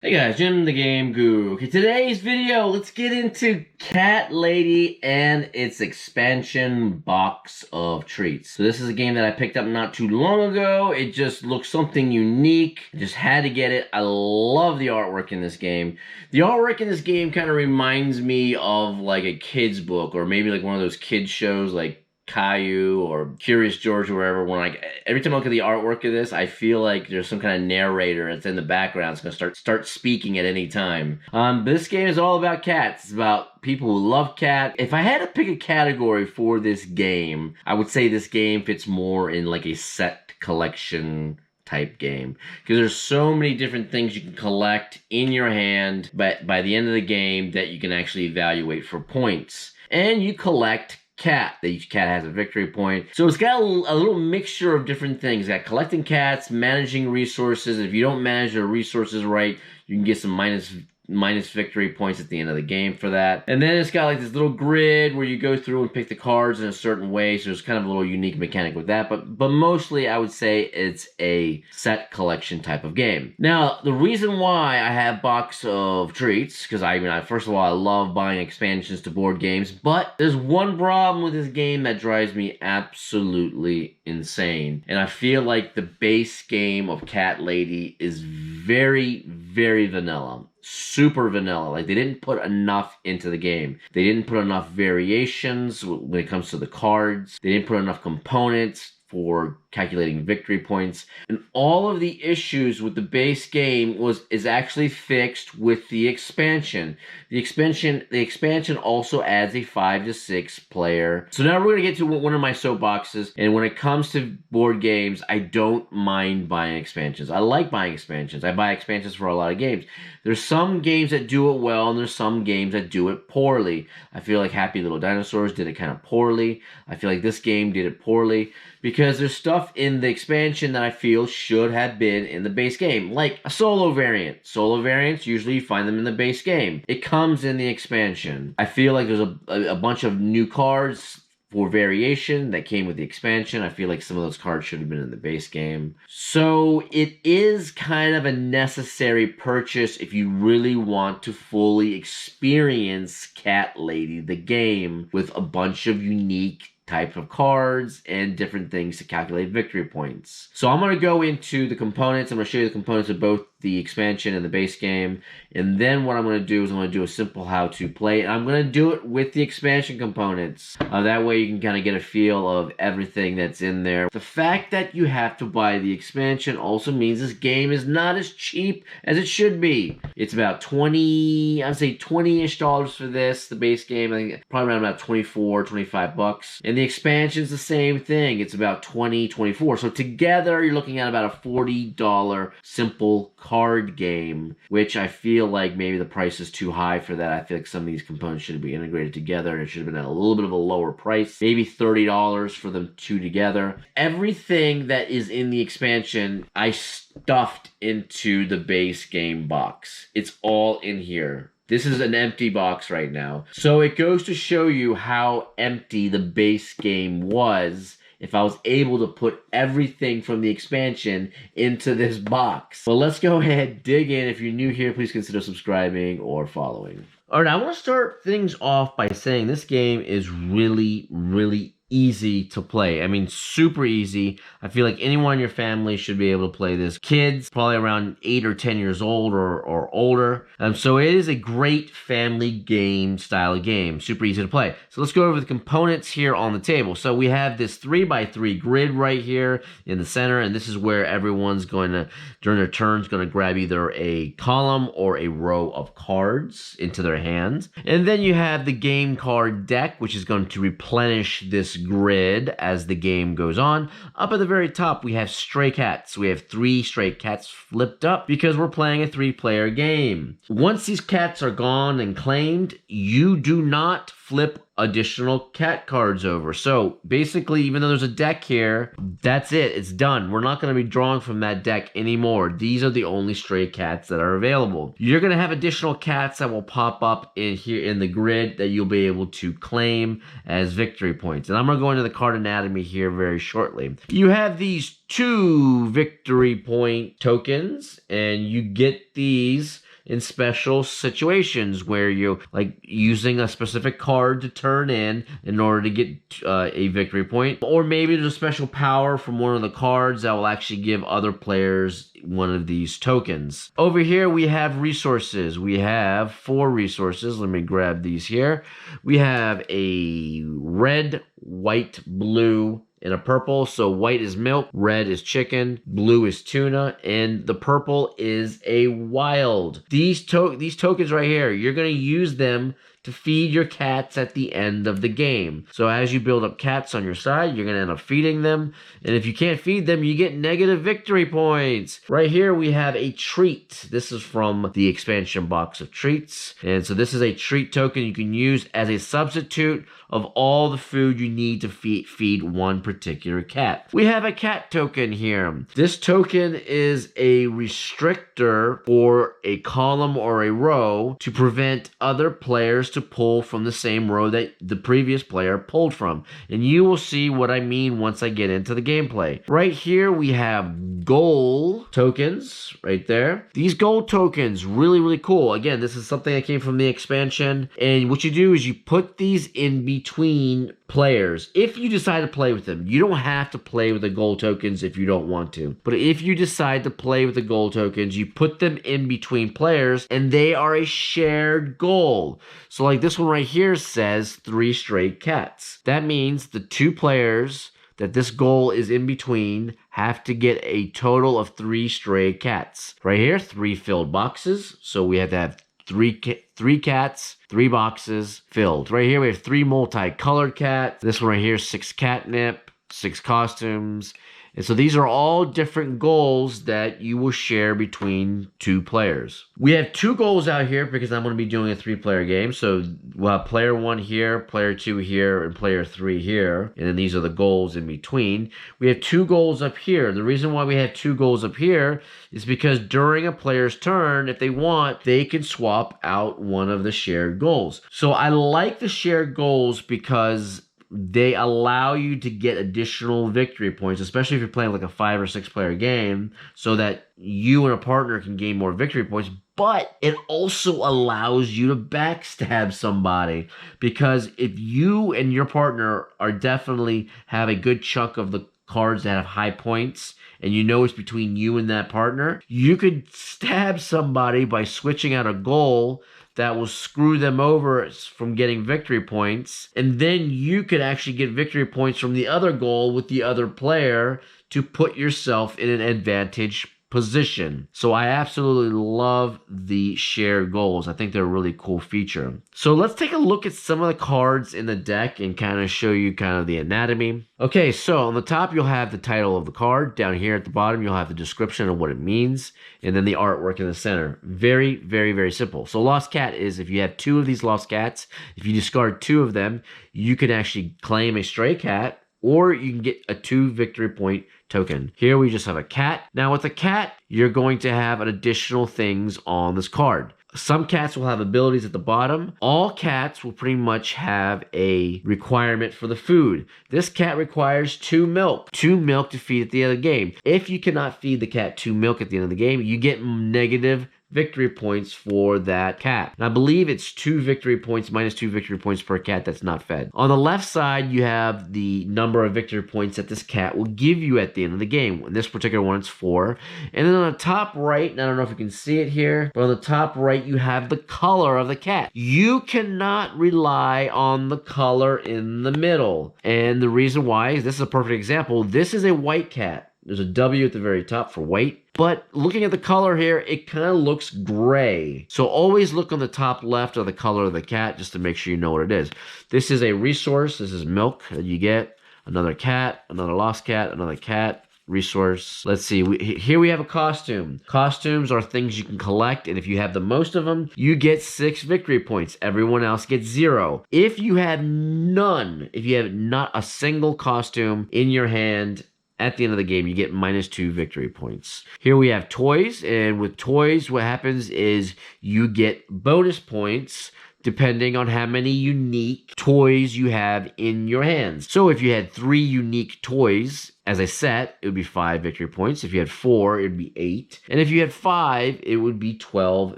Hey guys, Jim the Game Guru. Okay, today's video, let's get into Cat Lady and its expansion box of treats. So this is a game that I picked up not too long ago. It just looks something unique. I just had to get it. I love the artwork in this game. The artwork in this game kind of reminds me of like a kid's book, or maybe like one of those kids shows like Caillou or Curious George or wherever. When like every time I look at the artwork of this, I feel like there's some kind of narrator that's in the background. It's gonna start speaking at any time. This game is all about cats. It's about people who love cats. If I had to pick a category for this game, I would say this game fits more in like a set collection type game, because there's so many different things you can collect in your hand, but by the end of the game that you can actually evaluate for points. And you collect cat. Each cat has a victory point. So it's got a little mixture of different things. It's got collecting cats, managing resources. If you don't manage your resources right, you can get some minus victory points at the end of the game for that. And then it's got like this little grid where you go through and pick the cards in a certain way. So there's kind of a little unique mechanic with that. But mostly I would say it's a set collection type of game. Now, the reason why I have box of treats, because first of all, I love buying expansions to board games, but there's one problem with this game that drives me absolutely insane. And I feel like the base game of Cat Lady is very, very vanilla. Super vanilla. Like, they didn't put enough into the game. They didn't put enough variations when it comes to the cards. They didn't put enough components for calculating victory points. And all of the issues with the base game is actually fixed with the expansion. The expansion also adds a 5 to 6 player. So now we're gonna get to one of my soapboxes. And when it comes to board games, I don't mind buying expansions. I like buying expansions. I buy expansions for a lot of games. There's some games that do it well, and there's some games that do it poorly. I feel like Happy Little Dinosaurs did it kind of poorly. I feel like this game did it poorly because there's stuff in the expansion that I feel should have been in the base game, like a solo variant. Solo variants, usually you find them in the base game. It comes in the expansion. I feel like there's a bunch of new cards for variation that came with the expansion. I feel like some of those cards should have been in the base game. So it is kind of a necessary purchase if you really want to fully experience Cat Lady the game with a bunch of unique types of cards and different things to calculate victory points. So I'm going to go into the components. I'm going to show you the components of both the expansion and the base game. And then what I'm going to do is I'm going to do a simple how to play. And I'm going to do it with the expansion components. That way you can kind of get a feel of everything that's in there. The fact that you have to buy the expansion also means this game is not as cheap as it should be. It's about I'd say $20-ish for this. The base game, I think probably around about 24, 25 bucks. And the expansion's the same thing. It's about 20, 24. So together you're looking at about a $40 simple card game, which I feel like maybe the price is too high for that. I feel like some of these components should be integrated together, and it should have been at a little bit of a lower price, maybe $30 for them two together. Everything that is in the expansion, I stuffed into the base game box. It's all in here. This is an empty box right now. So it goes to show you how empty the base game was if I was able to put everything from the expansion into this box. Well, let's go ahead, dig in. If you're new here, please consider subscribing or following. All right, I want to start things off by saying this game is really, really easy to play. I mean, super easy. I feel like anyone in your family should be able to play this. Kids, probably around 8 or 10 years old or older. So it is a great family game style of game. Super easy to play. So let's go over the components here on the table. So we have this 3x3 grid right here in the center, and this is where everyone's going to, during their turns, going to grab either a column or a row of cards into their hands. And then you have the game card deck, which is going to replenish this grid as the game goes on. Up at the very top, we have stray cats. We have 3 stray cats flipped up because we're playing a 3-player game. Once these cats are gone and claimed, you do not flip additional cat cards over. So basically, even though there's a deck here, that's it. It's done. We're not going to be drawing from that deck anymore. These are the only stray cats that are available. You're going to have additional cats that will pop up in here in the grid that you'll be able to claim as victory points. And I'm going to go into the card anatomy here very shortly. You have these 2 victory point tokens, and you get these in special situations where you're like using a specific card to turn in order to get a victory point. Or maybe there's a special power from one of the cards that will actually give other players one of these tokens. Over here we have resources. We have 4 resources. Let me grab these here. We have a red, white, blue, and a purple. So white is milk, red is chicken, blue is tuna, and the purple is a wild. These tokens right here, you're going to use them to feed your cats at the end of the game. So as you build up cats on your side, you're going to end up feeding them. And if you can't feed them, you get negative victory points. Right here, we have a treat. This is from the expansion box of treats. And so this is a treat token you can use as a substitute of all the food you need to feed one particular cat. We have a cat token here. This token is a restrictor for a column or a row to prevent other players to pull from the same row that the previous player pulled from. And you will see what I mean once I get into the gameplay. Right here we have goal tokens right there. These gold tokens, really cool. Again, this is something that came from the expansion. And what you do is you put these in between players. If you decide to play with them, you don't have to play with the gold tokens if you don't want to. But if you decide to play with the gold tokens, you put them in between players and they are a shared goal. So like this one right here says 3 stray cats. That means the 2 players that this goal is in between have to get a total of 3 stray cats. Right here, 3 filled boxes. So we have to have 3 cats, 3 boxes filled. Right here we have 3 multicolored cats. This one right here, 6 catnip, 6 costumes. And so these are all different goals that you will share between 2 players. We have 2 goals out here because I'm going to be doing a 3-player game. So we'll have player 1 here, player 2 here, and player 3 here. And then these are the goals in between. We have 2 goals up here. The reason why we have 2 goals up here is because during a player's turn, if they want, they can swap out one of the shared goals. So I like the shared goals because they allow you to get additional victory points, especially if you're playing like a 5 or 6 player game, so that you and a partner can gain more victory points. But it also allows you to backstab somebody, because if you and your partner are definitely have a good chunk of the cards that have high points, and you know it's between you and that partner, you could stab somebody by switching out a goal that will screw them over from getting victory points. And then you could actually get victory points from the other goal with the other player to put yourself in an advantage position. So I absolutely love the shared goals. I think they're a really cool feature. So let's take a look at some of the cards in the deck and kind of show you kind of the anatomy. Okay, so on the top you'll have the title of the card. Down here at the bottom you'll have the description of what it means, and then the artwork in the center. Very simple. So lost cat is if you have 2 of these lost cats, if you discard 2 of them, you can actually claim a stray cat, or you can get a 2 victory point token. Here we just have a cat. Now with a cat, you're going to have additional things on this card. Some cats will have abilities at the bottom. All cats will pretty much have a requirement for the food. This cat requires 2 milk. 2 milk to feed at the end of the game. If you cannot feed the cat 2 milk at the end of the game, you get negative victory points for that cat. And I believe it's 2 victory points minus 2 victory points per cat that's not fed. On the left side, you have the number of victory points that this cat will give you at the end of the game. In this particular one, it's 4. And then on the top right, and I don't know if you can see it here, but on the top right, you have the color of the cat. You cannot rely on the color in the middle. And the reason why is this is a perfect example. This is a white cat. There's a W at the very top for white. But looking at the color here, it kind of looks gray. So always look on the top left of the color of the cat just to make sure you know what it is. This is a resource. This is milk that you get. Another cat, another lost cat, another cat. Resource. Let's see. Here we have a costume. Costumes are things you can collect, and if you have the most of them, you get 6 victory points. Everyone else gets 0. If you have none, if you have not a single costume in your hand, at the end of the game, you get minus 2 victory points. Here we have toys, and with toys, what happens is you get bonus points depending on how many unique toys you have in your hands. So if you had 3 unique toys as a set, it would be 5 victory points. If you had 4, it would be 8. And if you had 5, it would be 12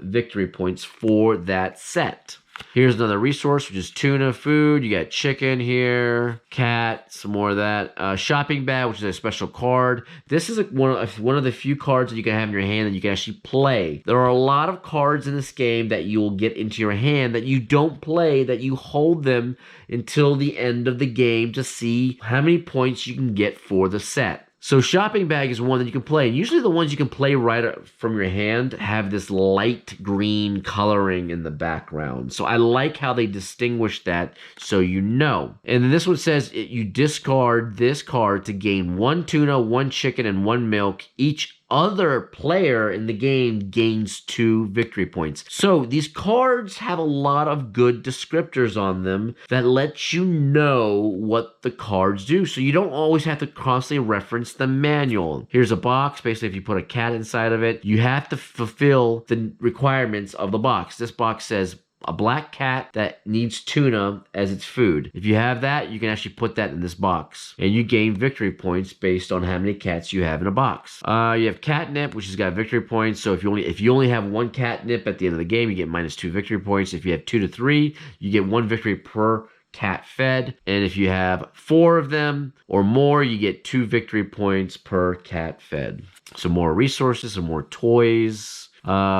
victory points for that set. Here's another resource, which is tuna food. You got chicken here, cat, some more of that. Shopping bag, which is a special card. This is one of the few cards that you can have in your hand that you can actually play. There are a lot of cards in this game that you will get into your hand that you don't play, that you hold them until the end of the game to see how many points you can get for the set. So shopping bag is one that you can play. And usually the ones you can play right from your hand have this light green coloring in the background. So I like how they distinguish that so you know. And then this one says you discard this card to gain 1 tuna, 1 chicken, and 1 milk. Each other player in the game gains 2 victory points. So these cards have a lot of good descriptors on them that let you know what the cards do. So you don't always have to constantly reference the manual. Here's a box. Basically, if you put a cat inside of it, you have to fulfill the requirements of the box. This box says a black cat that needs tuna as its food. If you have that, you can actually put that in this box. And you gain victory points based on how many cats you have in a box. You have catnip, which has got victory points. So if you only have 1 catnip at the end of the game, you get -2 victory points. If you have 2 to 3, you get 1 victory per cat fed. And if you have 4 of them or more, you get 2 victory points per cat fed. Some more resources, some more toys.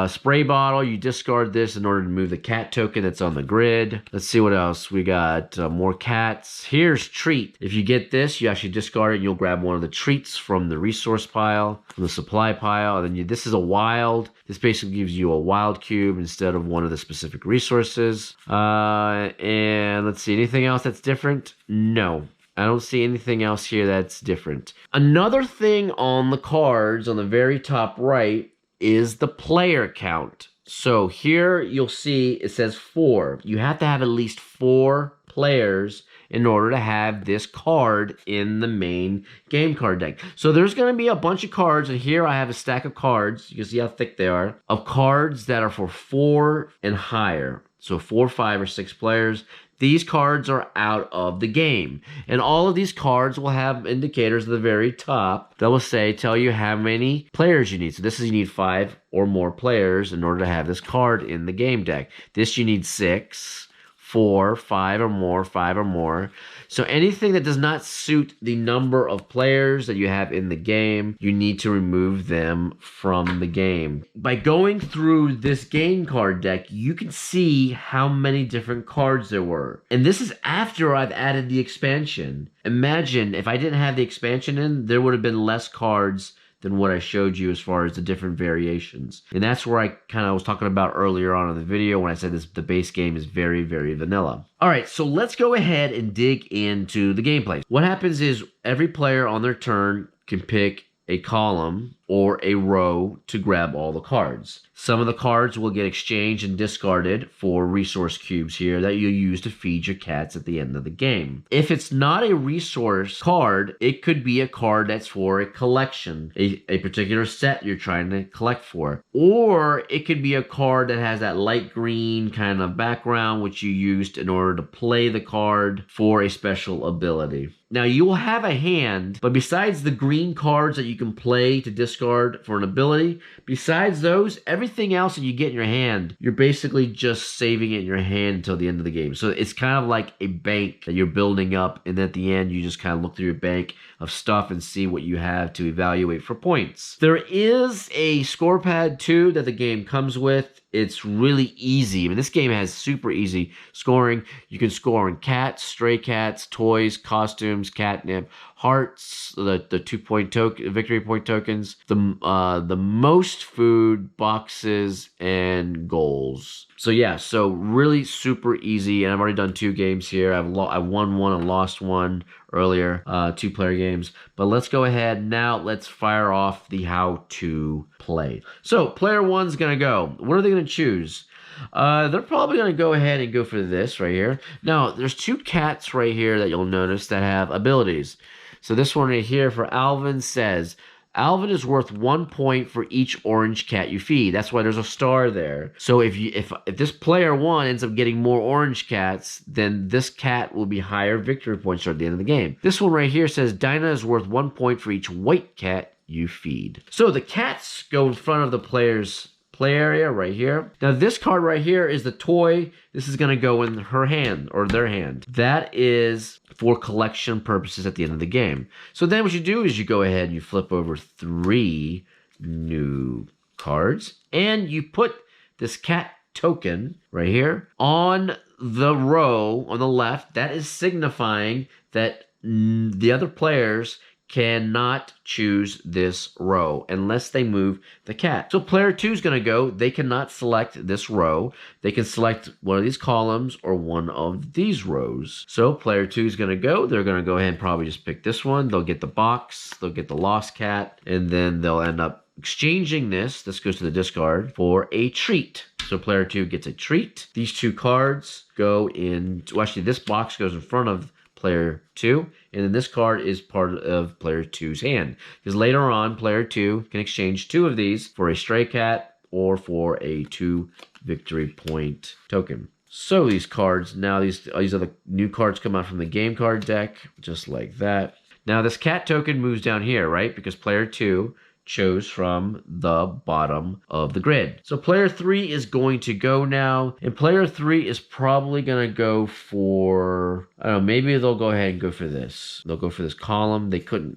Spray bottle, you discard this in order to move the cat token that's on the grid. Let's see what else. We got more cats. Here's treat. If you get this, you actually discard it and you'll grab one of the treats from the resource pile, from the supply pile. And then this is a wild. This basically gives you a wild cube instead of one of the specific resources. And let's see, anything else that's different? No. I don't see anything else here that's different. Another thing on the cards on the very top right is the player count. So here you'll see it says 4. You have to have at least 4 players in order to have this card in the main game card deck. So there's going to be a bunch of cards, and here I have a stack of cards. You can see how thick they are, of cards that are for 4 and higher. So 4, 5, or 6 players. These cards are out of the game. And all of these cards will have indicators at the very top that will tell you how many players you need. So this is you need 5 or more players in order to have this card in the game deck. This you need 6, 4, 5 or more, 5 or more. So anything that does not suit the number of players that you have in the game, you need to remove them from the game. By going through this game card deck, you can see how many different cards there were. And this is after I've added the expansion. Imagine if I didn't have the expansion in, there would have been less cards than what I showed you as far as the different variations. And that's where I kind of was talking about earlier on in the video when I said the base game is very, very vanilla. All right, so let's go ahead and dig into the gameplay. What happens is every player on their turn can pick a column or a row to grab all the cards. Some of the cards will get exchanged and discarded for resource cubes here that you use to feed your cats at the end of the game. If it's not a resource card, it could be a card that's for a collection, a particular set you're trying to collect for. Or it could be a card that has that light green kind of background which you used in order to play the card for a special ability. Now you will have a hand, but besides the green cards that you can play to discard for an ability, besides those, everything else that you get in your hand, you're basically just saving it in your hand until the end of the game. So it's kind of like a bank that you're building up, and at the end you just kind of look through your bank of stuff and see what you have to evaluate for points. There is a score pad too that the game comes with. It's really easy. I mean, this game has super easy scoring. You can score on cats, stray cats, toys, costumes, catnip, hearts, the 2-point victory point tokens, the most food, boxes, and goals. So yeah, so really super easy. And I've already done 2 games here. I won one and lost one earlier, 2-player games. But let's go ahead now. Let's fire off the how to play. So player 1's gonna go. What are they gonna choose? They're probably going to go ahead and go for this right here. Now, there's 2 cats right here that you'll notice that have abilities. So this one right here for Alvin says, Alvin is worth 1 point for each orange cat you feed. That's why there's a star there. So if this player 1 ends up getting more orange cats, then this cat will be higher victory points at the end of the game. This one right here says Dinah is worth 1 point for each white cat you feed. So the cats go in front of the player's play area right here. Now this card right here is the toy. This is going to go in her hand or their hand. That is for collection purposes at the end of the game. So then what you do is you go ahead and you flip over 3 new cards and you put this cat token right here on the row on the left. That is signifying that the other players cannot choose this row unless they move the cat. So player 2 is going to go. They cannot select this row. They can select one of these columns or one of these rows. So player 2 is going to go. They're going to go ahead and probably just pick this one. They'll get the box. They'll get the lost cat. And then they'll end up exchanging this. This goes to the discard for a treat. So player 2 gets a treat. These 2 cards go in. Well, actually, this box goes in front of player 2, and then this card is part of player 2's hand. Because later on, player 2 can exchange 2 of these for a stray cat or for a 2 victory point token. So these cards, now these are the new cards come out from the game card deck, just like that. Now this cat token moves down here, right? Because player 2 chose from the bottom of the grid. So player 3 is going to go now, and player 3 is probably going to go for, I don't know, maybe they'll go ahead and go for this. They'll go for this column. They couldn't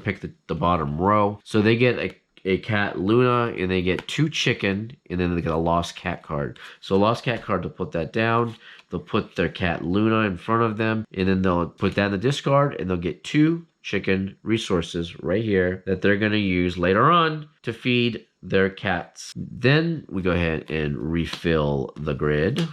pick the bottom row. So they get a cat Luna, and they get 2 chicken, and then they get a lost cat card. So lost cat card, they'll put that down. They'll put their cat Luna in front of them, and then they'll put that in the discard, and they'll get 2 chicken resources right here that they're going to use later on to feed their cats. Then we go ahead and refill the grid.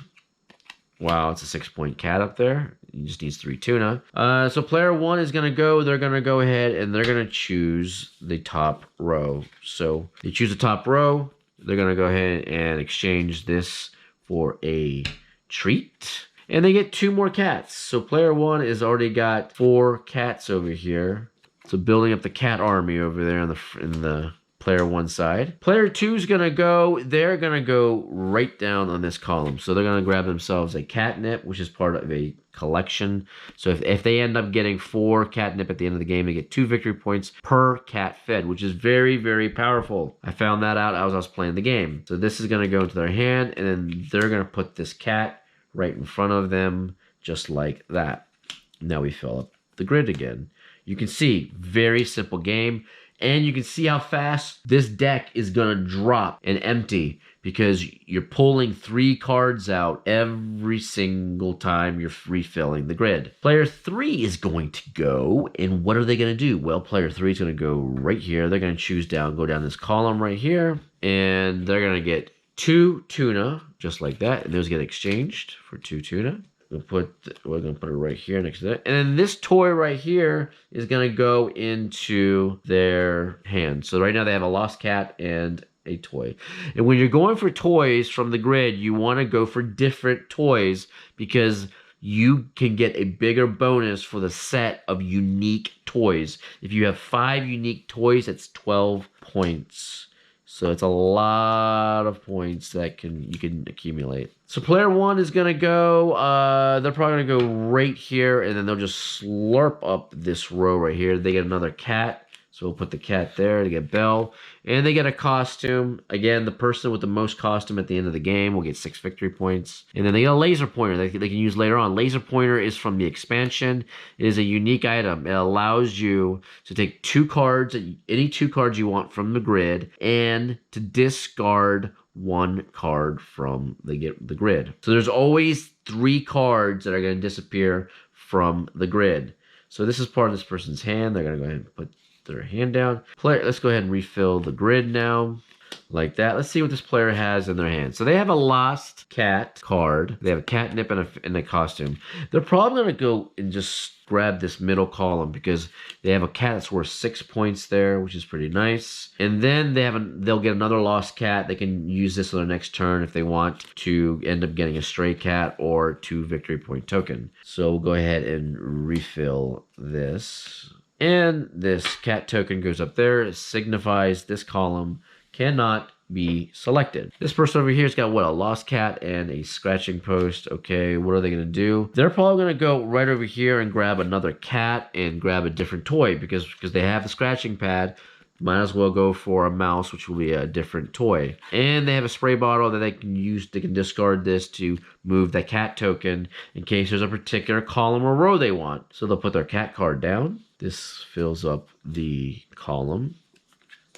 Wow, it's a 6-point cat up there. He just needs 3 tuna. So player 1 is going to go. They're going to go ahead and they're going to choose the top row. So they choose the top row. They're going to go ahead and exchange this for a treat. And they get 2 more cats. So player 1 has already got 4 cats over here. So building up the cat army over there in the player 1 side. Player 2 is going to go. They're going to go right down on this column. So they're going to grab themselves a catnip, which is part of a collection. So if they end up getting 4 catnip at the end of the game, they get 2 victory points per cat fed, which is very, very powerful. I found that out as I was playing the game. So this is going to go into their hand, and then they're going to put this cat right in front of them, just like that. Now we fill up the grid again. You can see, very simple game, and you can see how fast this deck is going to drop and empty because you're pulling 3 cards out every single time you're refilling the grid. Player 3 is going to go, and what are they going to do? Well, player 3 is going to go right here. They're going to choose go down this column right here, and they're going to get 2 tuna, just like that, and those get exchanged for 2 tuna. We're gonna put it right here next to that, and then this toy right here is gonna go into their hand. So right now they have a lost cat and a toy. And when you're going for toys from the grid, you want to go for different toys because you can get a bigger bonus for the set of unique toys. If you have 5 unique toys, it's 12 points. So it's a lot of points that you can accumulate. So player 1 is going to go, they're probably going to go right here, and then they'll just slurp up this row right here. They get another cat, so we'll put the cat there. They get Belle, and they get a costume. Again, the person with the most costume at the end of the game will get 6 victory points. And then they get a laser pointer that they can use later on. Laser pointer is from the expansion. It is a unique item. It allows you to take 2 cards, any 2 cards you want from the grid, and to discard 1 card from the grid. So there's always 3 cards that are going to disappear from the grid. So this is part of this person's hand. They're going to go ahead and put their hand down. Let's go ahead and refill the grid now. Like that. Let's see what this player has in their hand. So they have a lost cat card. They have a catnip and a costume. They're probably going to go and just grab this middle column because they have a cat that's worth 6 points there, which is pretty nice. And then they'll get another lost cat. They can use this on their next turn if they want to end up getting a stray cat or 2 victory point token. So we'll go ahead and refill this. And this cat token goes up there. It signifies this column cannot be selected. This person over here's got what, a lost cat and a scratching post. Okay, what are they gonna do? They're probably gonna go right over here and grab another cat and grab a different toy because they have the scratching pad. Might as well go for a mouse, which will be a different toy. And they have a spray bottle that they can use. They can discard this to move the cat token in case there's a particular column or row they want. So they'll put their cat card down. This fills up the column,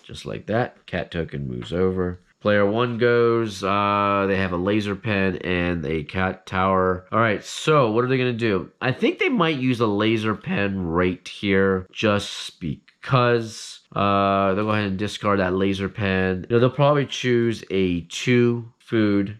just like that. Cat token moves over. Player 1 goes, they have a laser pen and a cat tower. All right, so what are they gonna do? I think they might use a laser pen right here, just because they'll go ahead and discard that laser pen. You know, they'll probably choose a 2 food,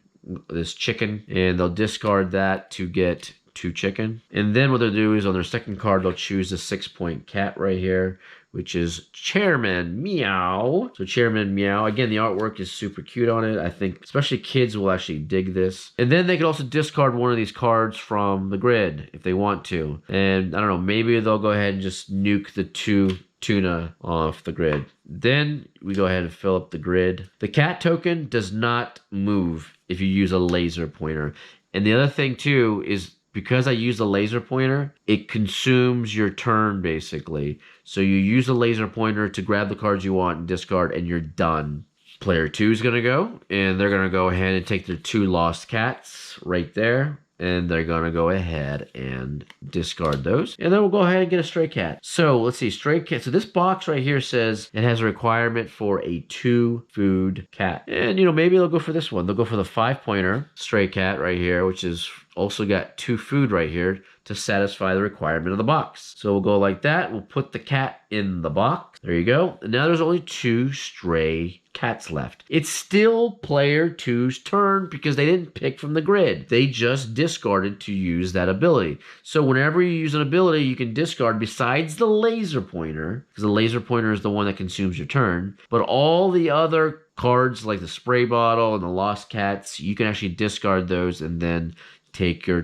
this chicken, and they'll discard that to get 2 chicken. And then what they'll do is on their second card, they'll choose the 6-point cat right here, which is Chairman Meow. So Chairman Meow. Again, the artwork is super cute on it. I think especially kids will actually dig this. And then they can also discard one of these cards from the grid if they want to. And I don't know, maybe they'll go ahead and just nuke the 2 tuna off the grid. Then we go ahead and fill up the grid. The cat token does not move if you use a laser pointer. And the other thing too is because I use the laser pointer, it consumes your turn basically. So you use the laser pointer to grab the cards you want and discard, and you're done. Player 2 is going to go, and they're going to go ahead and take their 2 lost cats right there. And they're going to go ahead and discard those. And then we'll go ahead and get a stray cat. So let's see, stray cat. So this box right here says it has a requirement for a 2 food cat. And, you know, maybe they'll go for this one. They'll go for the 5-pointer stray cat right here, which is also got 2 food right here to satisfy the requirement of the box. So we'll go like that. We'll put the cat in the box. There you go. And now there's only 2 stray cats left. It's still player 2's turn because they didn't pick from the grid. They just discarded to use that ability. So whenever you use an ability, you can discard besides the laser pointer, because the laser pointer is the one that consumes your turn, but all the other cards like the spray bottle and the lost cats, you can actually discard those and then take your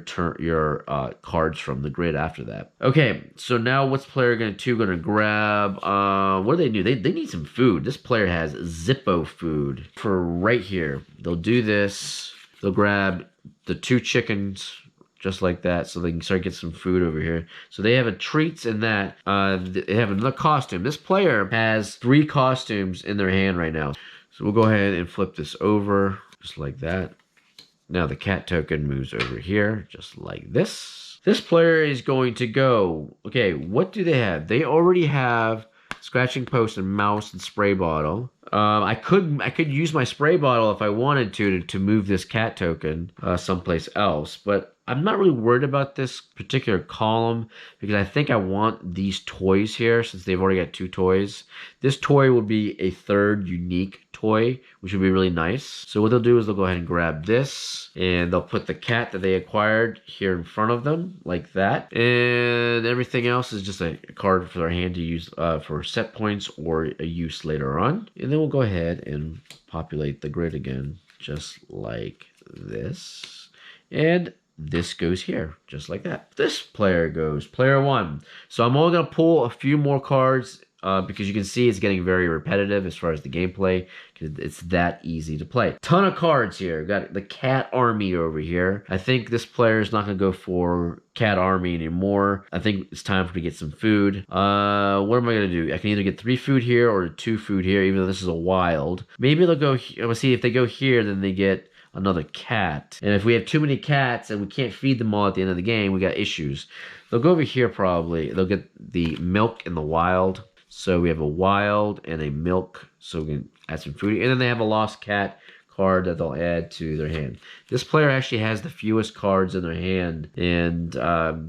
cards from the grid after that. Okay, so now what's player 2 gonna grab? What do they do? They need some food. This player has Zippo food for right here. They'll do this. They'll grab the 2 chickens just like that, so they can start getting some food over here. So they have a treats in that. They have another costume. This player has 3 costumes in their hand right now. So we'll go ahead and flip this over just like that. Now the cat token moves over here, just like this. This player is going to go, okay, what do they have? They already have scratching post and mouse and spray bottle. I could use my spray bottle if I wanted to move this cat token someplace else, but I'm not really worried about this particular column because I think I want these toys here since they've already got 2 toys. This toy will be a 3rd unique toy, which would be really nice. So what they'll do is they'll go ahead and grab this and they'll put the cat that they acquired here in front of them like that. And everything else is just a card for their hand to use for set points or a use later on. And then we'll go ahead and populate the grid again, just like this. And this goes here, just like that. This player goes, player 1. So I'm only going to pull a few more cards because you can see it's getting very repetitive as far as the gameplay because it's that easy to play. Ton of cards here. Got the cat army over here. I think this player is not going to go for cat army anymore. I think it's time for me to get some food. What am I going to do? I can either get 3 food here or 2 food here, even though this is a wild. Maybe they'll go, I'm going to see if they go here, then they get another cat. And if we have too many cats and we can't feed them all at the end of the game, we got issues. They'll go over here probably. They'll get the milk and the wild. So we have a wild and a milk, so we can add some food. And then they have a lost cat card that they'll add to their hand. This player actually has the fewest cards in their hand, and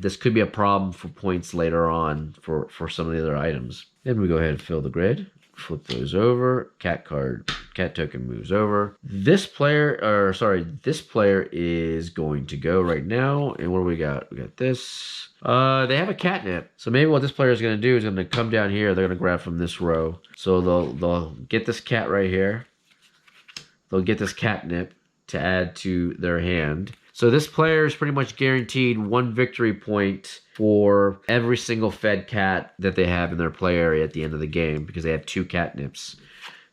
this could be a problem for points later on for some of the other items. Then we go ahead and fill the grid. Flip those over. Cat token moves over. This player is going to go right now. And what do we got? We got this. They have a catnip. So maybe what this player is going to do is going to come down here. They're going to grab from this row. So they'll get this cat right here. They'll get this catnip. to add to their hand. So this player is pretty much guaranteed 1 victory point for every single fed cat that they have in their play area at the end of the game because they have 2 catnips.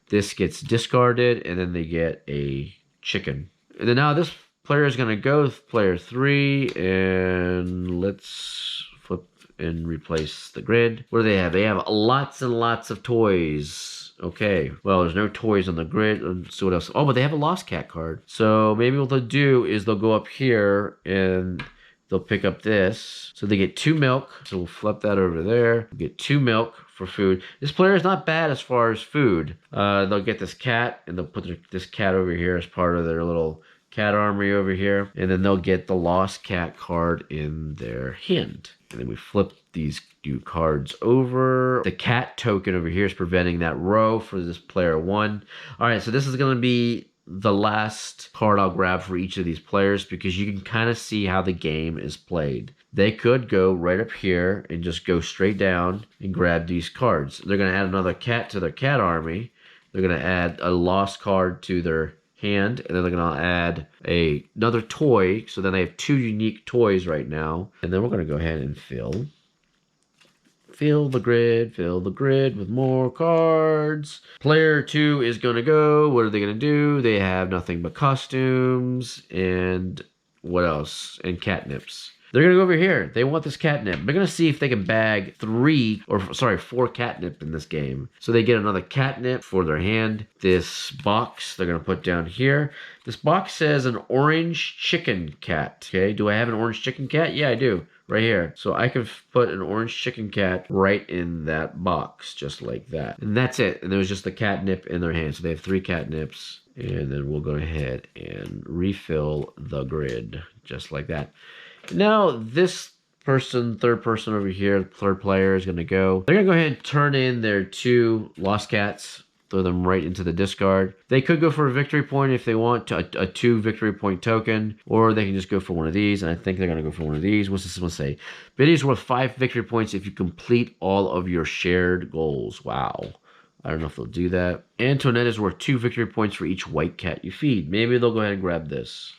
This gets discarded, and then they get a chicken. And then now this player is going to go with player 3, and let's flip and replace the grid. What do they have? They have lots and lots of toys. Okay, well, there's no toys on the grid. Let's see what else. Oh, but they have a lost cat card. So maybe what they'll do is they'll go up here and they'll pick up this. So they get 2 milk. So we'll flip that over there. We'll get 2 milk for food. This player is not bad as far as food. They'll get this cat, and they'll put this cat over here as part of their little cat armory over here. And then they'll get the lost cat card in their hand. And then we flip these 2 cards over. The cat token over here is preventing that row for this player 1. All right, so this is going to be the last card I'll grab for each of these players because you can kind of see how the game is played. They could go right up here and just go straight down and grab these cards. They're going to add another cat to their cat army. They're going to add a lost card to their hand, and then they're going to add another toy. So then they have 2 unique toys right now. And then we're going to go ahead and fill the grid with more cards. Player 2 is going to go. What are they going to do? They have nothing but costumes and what else? And catnips. They're going to go over here. They want this catnip. They're going to see if they can bag 4 catnip in this game. So they get another catnip for their hand. This box they're going to put down here. This box says an orange chicken cat. Okay, do I have an orange chicken cat? Yeah, I do. Right here. So I can put an orange chicken cat right in that box, just like that. And that's it. And there's just the catnip in their hand. So they have 3 catnips. And then we'll go ahead and refill the grid, just like that. Now, this person, third person over here, third player is going to go. They're going to go ahead and turn in their 2 lost cats. Throw them right into the discard. They could go for a victory point if they want a 2 victory point token, or they can just go for one of these, and I think they're going to go for one of these. What's this one say? Biddy is worth 5 victory points if you complete all of your shared goals. Wow. I don't know if they'll do that. Antoinette is worth 2 victory points for each white cat you feed. Maybe they'll go ahead and grab this.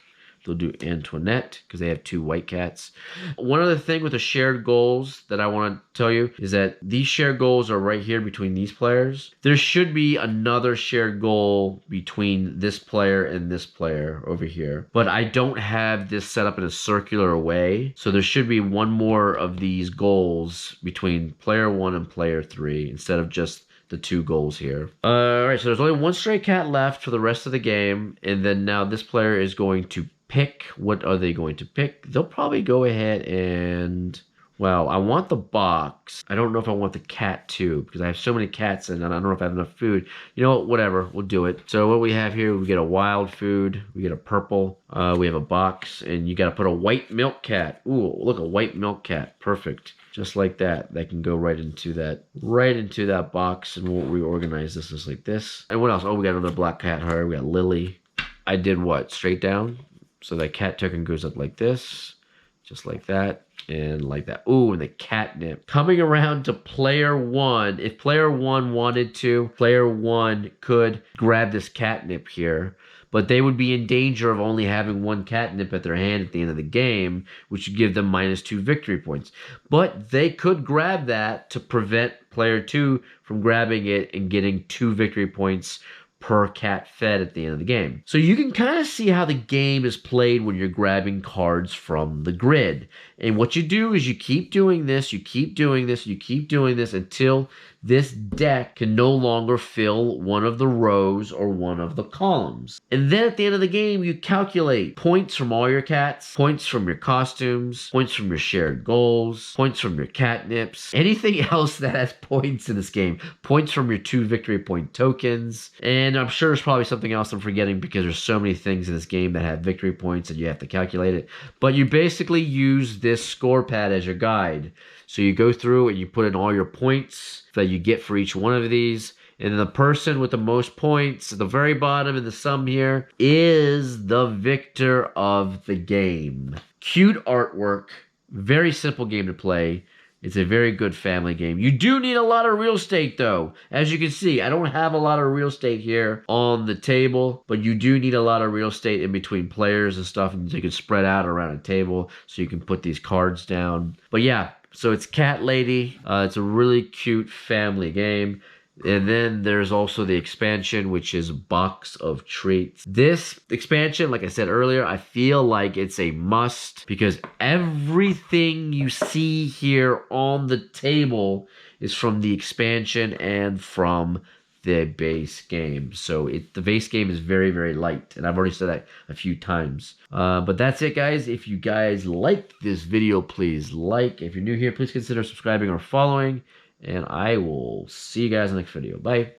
They'll do Antoinette because they have 2 white cats. One other thing with the shared goals that I want to tell you is that these shared goals are right here between these players. There should be another shared goal between this player and this player over here. But I don't have this set up in a circular way. So there should be one more of these goals between player 1 and player 3 instead of just the 2 goals here. Alright, so there's only 1 stray cat left for the rest of the game. And then now this player is going to pick. What are they going to pick? They'll probably go ahead and... Well, I want the box. I don't know if I want the cat too, because I have so many cats and I don't know if I have enough food. You know what? Whatever. We'll do it. So what we have here, we get a wild food. We get a purple. We have a box, and you got to put a white milk cat. Ooh, look, a white milk cat. Perfect. Just like that. That can go right into that box, and we'll reorganize this just like this. And what else? Oh, we got another black cat heart. We got Lily. I did what? Straight down. So that cat token goes up like this, just like that, and like that. Ooh, and the catnip. Coming around to player 1. If player 1 wanted to, player 1 could grab this catnip here, but they would be in danger of only having 1 catnip at their hand at the end of the game, which would give them -2 victory points. But they could grab that to prevent player 2 from grabbing it and getting 2 victory points per cat fed at the end of the game. So you can kind of see how the game is played when you're grabbing cards from the grid. And what you do is you keep doing this, you keep doing this, you keep doing this until this deck can no longer fill one of the rows or one of the columns. And then at the end of the game, you calculate points from all your cats, points from your costumes, points from your shared goals, points from your catnips, anything else that has points in this game, points from your 2 victory point tokens. And I'm sure there's probably something else I'm forgetting because there's so many things in this game that have victory points and you have to calculate it. But you basically use this score pad as your guide. So you go through and you put in all your points that you get for each one of these. And then the person with the most points at the very bottom in the sum here is the victor of the game. Cute artwork. Very simple game to play. It's a very good family game. You do need a lot of real estate though. As you can see, I don't have a lot of real estate here on the table, but you do need a lot of real estate in between players and stuff, and you can spread out around a table so you can put these cards down. But yeah, so it's Cat Lady. It's a really cute family game. And then there's also the expansion, which is Box of Treats. This expansion, like I said earlier, I feel like it's a must because everything you see here on the table is from the expansion and from the base game. So the base game is very, very light. And I've already said that a few times. But that's it, guys. If you guys liked this video, please like. If you're new here, please consider subscribing or following. And I will see you guys in the next video. Bye.